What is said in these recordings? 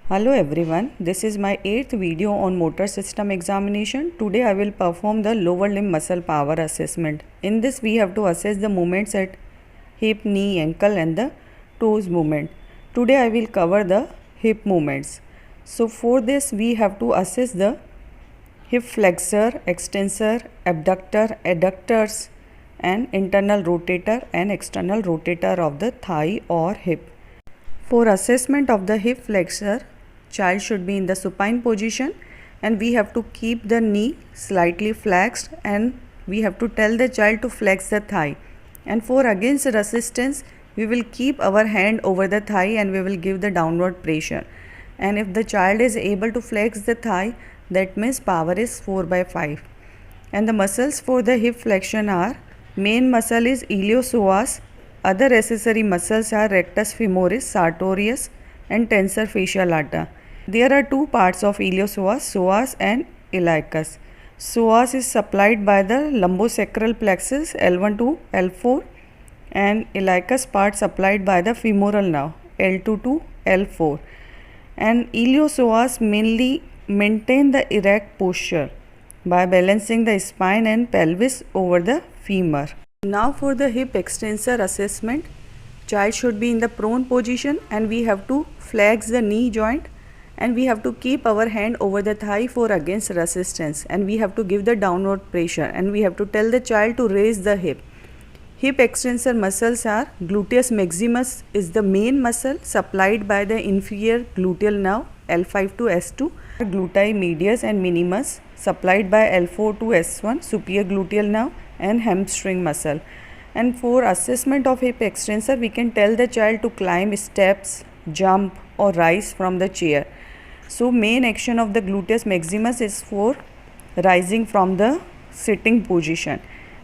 Hello everyone, this is my 8th video on motor system examination. Today I will perform the lower limb muscle power assessment. In this we have to assess the movements at hip, knee, ankle and the toes movement. Today I will cover the hip movements. So for this we have to assess the hip flexor, extensor, abductor, adductors and internal rotator and external rotator of the thigh or hip. For assessment of the hip flexor, child should be in the supine position and we have to keep the knee slightly flexed and we have to tell the child to flex the thigh. And for against resistance, we will keep our hand over the thigh and we will give the downward pressure. And if the child is able to flex the thigh, that means power is 4/5. And the muscles for the hip flexion are, main muscle is iliopsoas, other accessory muscles are rectus femoris, sartorius and tensor fasciae lata. There are two parts of iliopsoas, psoas and iliacus. Psoas is supplied by the lumbosacral plexus L1 to L4 and iliacus part supplied by the femoral nerve L2 to L4. And iliopsoas mainly maintain the erect posture by balancing the spine and pelvis over the femur. Now for the hip extensor assessment, child should be in the prone position and we have to flex the knee joint and we have to keep our hand over the thigh for against resistance and we have to give the downward pressure and we have to tell the child to raise the hip. Hip extensor muscles are, gluteus maximus is the main muscle supplied by the inferior gluteal nerve L5 to S2, glutei medius and minimus supplied by L4 to S1 superior gluteal nerve and hamstring muscle. And for assessment of hip extensor, we can tell the child to climb steps, jump or rise from the chair. So main action of the gluteus maximus is for rising from the sitting position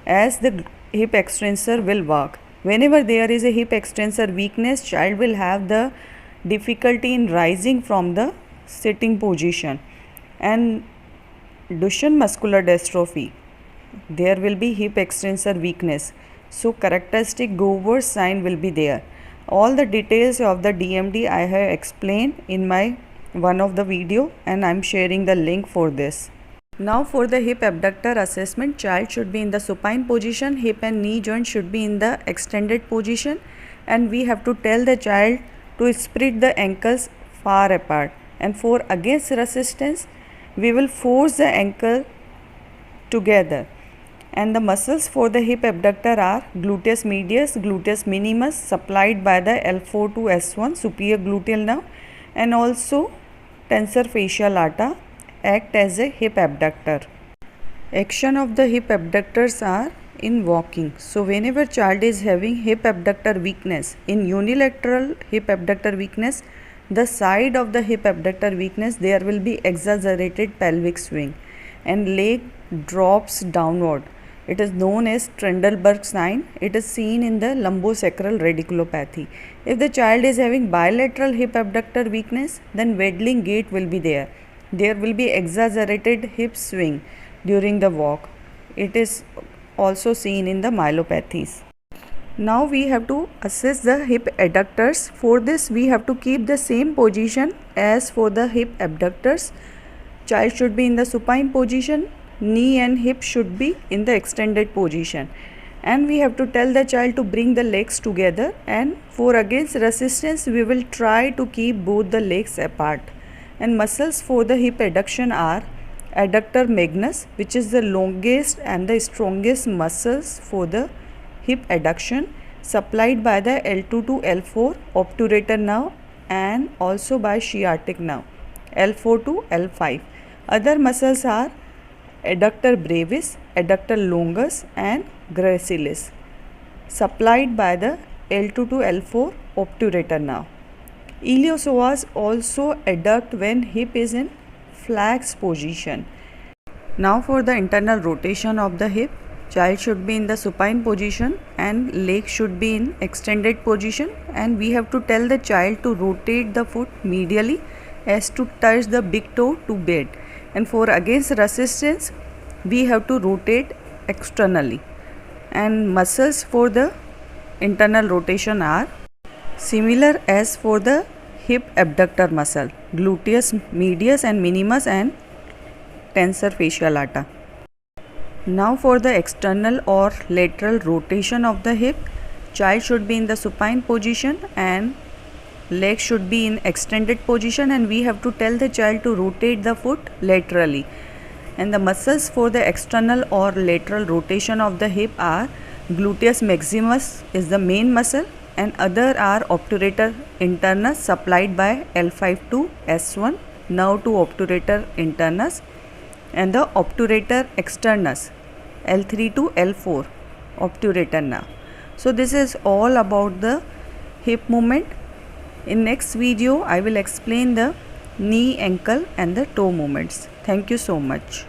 as the hip extensor will work. Whenever there is a hip extensor weakness, child will have the difficulty in rising from the sitting position. And Duchenne muscular dystrophy, there will be hip extensor weakness. So characteristic Gowers sign will be there. All the details of the DMD I have explained in my one of the video and I am sharing the link for this. Now for the hip abductor assessment, child should be in the supine position, hip and knee joint should be in the extended position and we have to tell the child to spread the ankles far apart. And for against resistance, we will force the ankle together. And the muscles for the hip abductor are gluteus medius, gluteus minimus supplied by the L4 to S1 superior gluteal nerve and also tensor fasciae lata act as a hip abductor. Action of the hip abductors are in walking. So whenever child is having hip abductor weakness, in unilateral hip abductor weakness, the side of the hip abductor weakness, there will be exaggerated pelvic swing and leg drops downward. It is known as Trendelenburg sign. It is seen in the lumbosacral radiculopathy. If the child is having bilateral hip abductor weakness, then waddling gait will be there. There will be exaggerated hip swing during the walk. It is also seen in the myelopathies. Now we have to assess the hip adductors. For this we have to keep the same position as for the hip abductors. Child should be in the supine position, knee and hip should be in the extended position and we have to tell the child to bring the legs together and for against resistance we will try to keep both the legs apart. And muscles for the hip adduction are adductor magnus, which is the longest and the strongest muscles for the hip adduction supplied by the L2 to L4 obturator nerve and also by sciatic nerve L4 to L5. Other muscles are adductor brevis, adductor longus and gracilis supplied by the L2 to L4 obturator nerve. Iliopsoas also adduct when hip is in flex position. Now for the internal rotation of the hip, child should be in the supine position and leg should be in extended position and we have to tell the child to rotate the foot medially as to touch the big toe to bed. And for against resistance, we have to rotate externally. And muscles for the internal rotation are similar as for the hip abductor muscle. gluteus medius and minimus and tensor fasciae lata. Now for the external or lateral rotation of the hip, child should be in the supine position and legs should be in extended position, and we have to tell the child to rotate the foot laterally. And the muscles for the external or lateral rotation of the hip are gluteus maximus is the main muscle, and other are obturator internus supplied by L5 to S1 nerve to obturator internus, and the obturator externus L3 to L4 obturator nerve. So this is all about the hip movement. In next video I will explain the knee, ankle and the toe movements. Thank you so much.